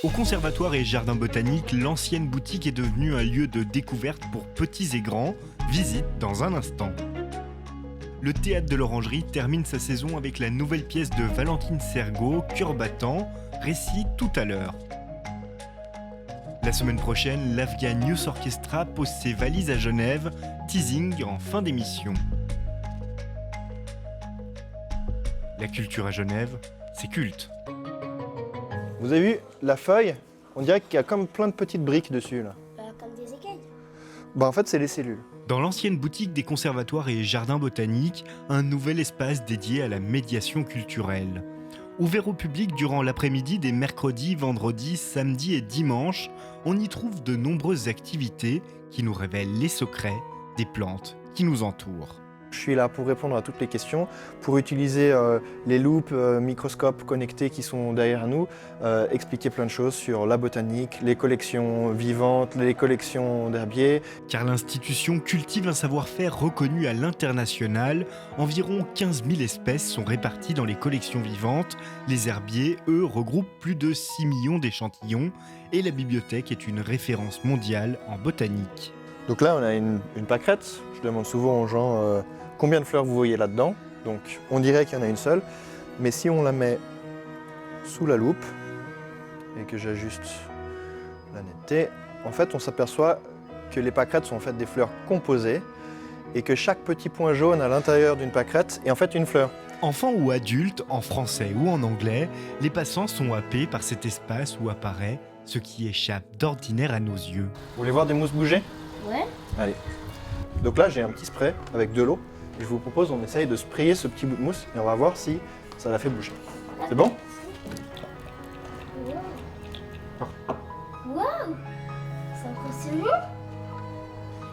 Au conservatoire et jardin botanique, l'ancienne boutique est devenue un lieu de découverte pour petits et grands. Visite dans un instant. Le théâtre de l'Orangerie termine sa saison avec la nouvelle pièce de Valentine Sergault, Cœur battant, récit tout à l'heure. La semaine prochaine, l'Afghan Youth Orchestra pose ses valises à Genève, teasing en fin d'émission. La culture à Genève, c'est culte. Vous avez vu la feuille? On dirait qu'il y a comme plein de petites briques dessus là. Comme des écailles. En fait c'est les cellules. Dans l'ancienne boutique des conservatoires et jardins botaniques, un nouvel espace dédié à la médiation culturelle. Ouvert au public durant l'après-midi des mercredis, vendredis, samedis et dimanches, on y trouve de nombreuses activités qui nous révèlent les secrets des plantes qui nous entourent. Je suis là pour répondre à toutes les questions, pour utiliser les loupes, microscopes connectés qui sont derrière nous, expliquer plein de choses sur la botanique, les collections vivantes, les collections d'herbiers. Car l'institution cultive un savoir-faire reconnu à l'international. Environ 15 000 espèces sont réparties dans les collections vivantes. Les herbiers, eux, regroupent plus de 6 millions d'échantillons. Et la bibliothèque est une référence mondiale en botanique. Donc là on a une pâquerette. Je demande souvent aux gens combien de fleurs vous voyez là-dedans. Donc on dirait qu'il y en a une seule, mais si on la met sous la loupe et que j'ajuste la netteté, en fait on s'aperçoit que les pâquerettes sont en fait des fleurs composées et que chaque petit point jaune à l'intérieur d'une pâquerette est en fait une fleur. Enfants ou adultes, en français ou en anglais, les passants sont happés par cet espace où apparaît ce qui échappe d'ordinaire à nos yeux. Vous voulez voir des mousses bouger? Ouais. Allez. Donc là j'ai un petit spray avec de l'eau. Je vous propose on essaye de sprayer ce petit bout de mousse et on va voir si ça la fait bouger. C'est bon? Waouh. C'est impressionnant.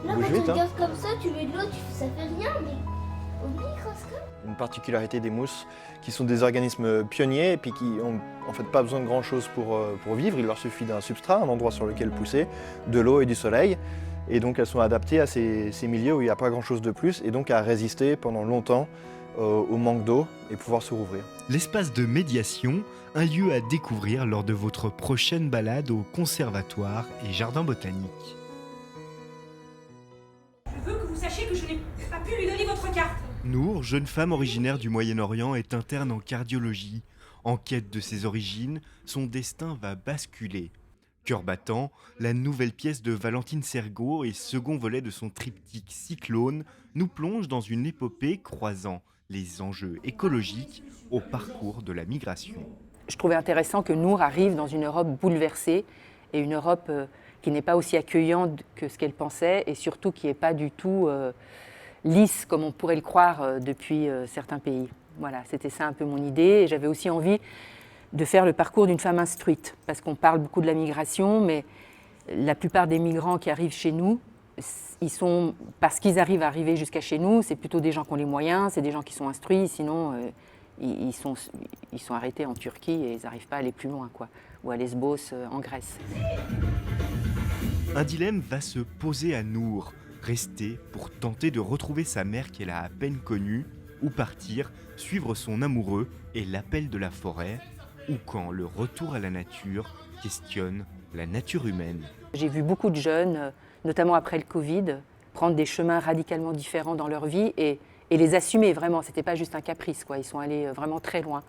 Là, Bouge quand vite, tu hein. regardes comme ça, tu mets de l'eau, ça fait rien, mais au microscope. Une particularité des mousses qui sont des organismes pionniers et puis qui n'ont en fait pas besoin de grand chose pour vivre. Il leur suffit d'un substrat, un endroit sur lequel pousser, de l'eau et du soleil. Et donc elles sont adaptées à ces milieux où il n'y a pas grand chose de plus et donc à résister pendant longtemps au manque d'eau et pouvoir se rouvrir. L'espace de médiation, un lieu à découvrir lors de votre prochaine balade au conservatoire et jardin botanique. Je veux que vous sachiez que je n'ai pas pu lui donner votre carte. Nour, jeune femme originaire du Moyen-Orient, est interne en cardiologie. En quête de ses origines, son destin va basculer. Cœur battant, la nouvelle pièce de Valentine Sergault et second volet de son triptyque Cyclone nous plonge dans une épopée croisant les enjeux écologiques au parcours de la migration. Je trouvais intéressant que Nour arrive dans une Europe bouleversée et une Europe qui n'est pas aussi accueillante que ce qu'elle pensait et surtout qui n'est pas du tout lisse comme on pourrait le croire depuis certains pays. Voilà, c'était ça un peu mon idée et j'avais aussi envie de faire le parcours d'une femme instruite, parce qu'on parle beaucoup de la migration, mais la plupart des migrants qui arrivent chez nous, ils sont, parce qu'ils arrivent à arriver jusqu'à chez nous, c'est plutôt des gens qui ont les moyens, c'est des gens qui sont instruits, sinon ils sont arrêtés en Turquie et ils n'arrivent pas à aller plus loin, quoi, ou à Lesbos, en Grèce. Un dilemme va se poser à Nour, rester pour tenter de retrouver sa mère qu'elle a à peine connue, ou partir, suivre son amoureux et l'appel de la forêt, ou quand le retour à la nature questionne la nature humaine. J'ai vu beaucoup de jeunes, notamment après le Covid, prendre des chemins radicalement différents dans leur vie et les assumer vraiment. C'était pas juste un caprice, quoi. Ils sont allés vraiment très loin.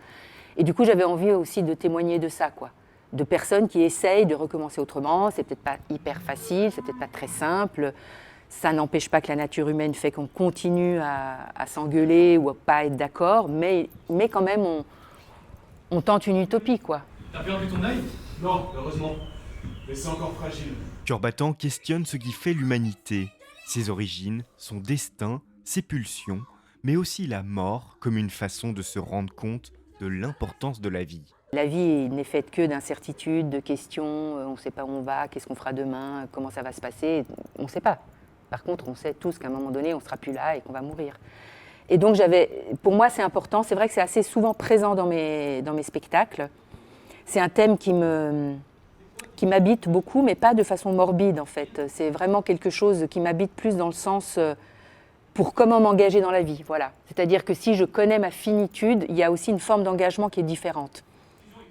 Et du coup, j'avais envie aussi de témoigner de ça, quoi. De personnes qui essayent de recommencer autrement. C'est peut-être pas hyper facile, c'est peut-être pas très simple. Ça n'empêche pas que la nature humaine fait qu'on continue à s'engueuler ou à pas être d'accord, mais quand même, on tente une utopie, quoi. T'as perdu ton œil? Non, heureusement. Mais c'est encore fragile. Cœur battant questionne ce qui fait l'humanité, ses origines, son destin, ses pulsions, mais aussi la mort comme une façon de se rendre compte de l'importance de la vie. La vie n'est faite que d'incertitudes, de questions, on ne sait pas où on va, qu'est-ce qu'on fera demain, comment ça va se passer, on ne sait pas. Par contre, on sait tous qu'à un moment donné, on ne sera plus là et qu'on va mourir. Et donc, pour moi, c'est important. C'est vrai que c'est assez souvent présent dans mes spectacles. C'est un thème qui m'habite beaucoup, mais pas de façon morbide, en fait. C'est vraiment quelque chose qui m'habite plus dans le sens pour comment m'engager dans la vie. Voilà. C'est-à-dire que si je connais ma finitude, il y a aussi une forme d'engagement qui est différente.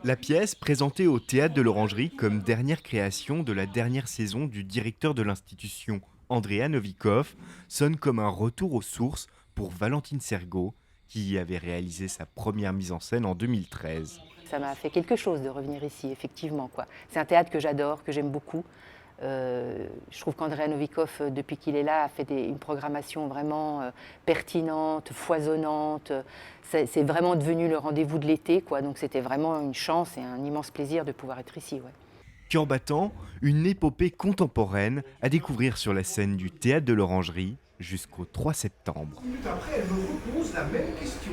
La pièce, présentée au Théâtre de l'Orangerie comme dernière création de la dernière saison du directeur de l'institution, Andrea Novikov, sonne comme un retour aux sources pour Valentine Sergault, qui y avait réalisé sa première mise en scène en 2013. Ça m'a fait quelque chose de revenir ici, effectivement, quoi. C'est un théâtre que j'adore, que j'aime beaucoup. Je trouve qu'Andrea Novikov, depuis qu'il est là, a fait une programmation vraiment pertinente, foisonnante. C'est vraiment devenu le rendez-vous de l'été, quoi. Donc c'était vraiment une chance et un immense plaisir de pouvoir être ici. Ouais. Cœur battant, une épopée contemporaine à découvrir sur la scène du Théâtre de l'Orangerie jusqu'au 3 septembre. Minutes après, elle me repose la même question.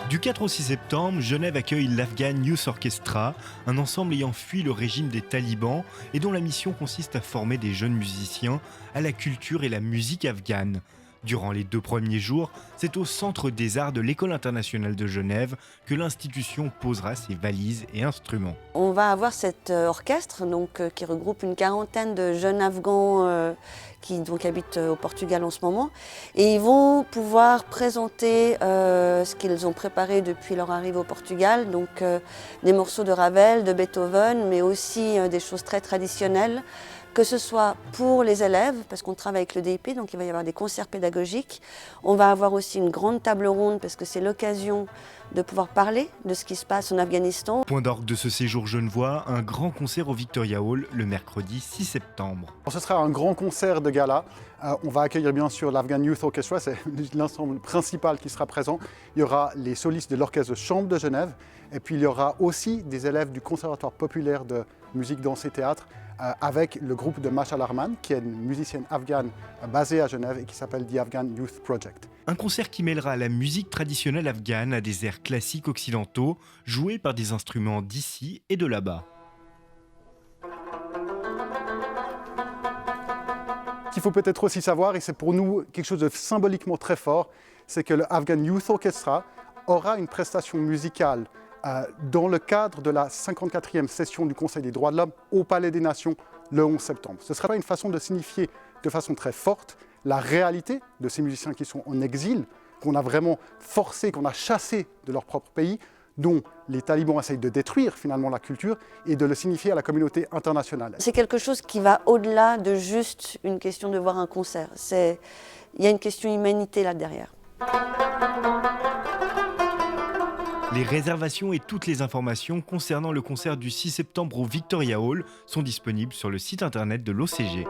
Du 4 au 6 septembre, Genève accueille l'Afghan Youth Orchestra, un ensemble ayant fui le régime des talibans et dont la mission consiste à former des jeunes musiciens à la culture et la musique afghane. Durant les 2 premiers jours, c'est au Centre des Arts de l'École internationale de Genève que l'institution posera ses valises et instruments. On va avoir cet orchestre qui regroupe une quarantaine de jeunes Afghans qui habitent au Portugal en ce moment. Et ils vont pouvoir présenter ce qu'ils ont préparé depuis leur arrivée au Portugal, des morceaux de Ravel, de Beethoven, mais aussi des choses très traditionnelles, que ce soit pour les élèves, parce qu'on travaille avec le DIP, donc il va y avoir des concerts pédagogiques. On va avoir aussi une grande table ronde, parce que c'est l'occasion de pouvoir parler de ce qui se passe en Afghanistan. Point d'orgue de ce séjour genevois, un grand concert au Victoria Hall le mercredi 6 septembre. Ce sera un grand concert de gala. On va accueillir bien sûr l'Afghan Youth Orchestra, c'est l'ensemble principal qui sera présent. Il y aura les solistes de l'Orchestre de Chambre de Genève, et puis il y aura aussi des élèves du Conservatoire populaire de musique, danse et théâtre, avec le groupe de Mashal Arman, qui est une musicienne afghane basée à Genève et qui s'appelle The Afghan Youth Project. Un concert qui mêlera la musique traditionnelle afghane à des airs classiques occidentaux, joués par des instruments d'ici et de là-bas. Ce qu'il faut peut-être aussi savoir, et c'est pour nous quelque chose de symboliquement très fort, c'est que le Afghan Youth Orchestra aura une prestation musicale dans le cadre de la 54e session du Conseil des droits de l'homme au Palais des Nations le 11 septembre. Ce sera une façon de signifier de façon très forte la réalité de ces musiciens qui sont en exil, qu'on a vraiment forcés, qu'on a chassés de leur propre pays, dont les talibans essayent de détruire finalement la culture et de le signifier à la communauté internationale. C'est quelque chose qui va au-delà de juste une question de voir un concert. Il y a une question d'humanité là derrière. Les réservations et toutes les informations concernant le concert du 6 septembre au Victoria Hall sont disponibles sur le site internet de l'OCG.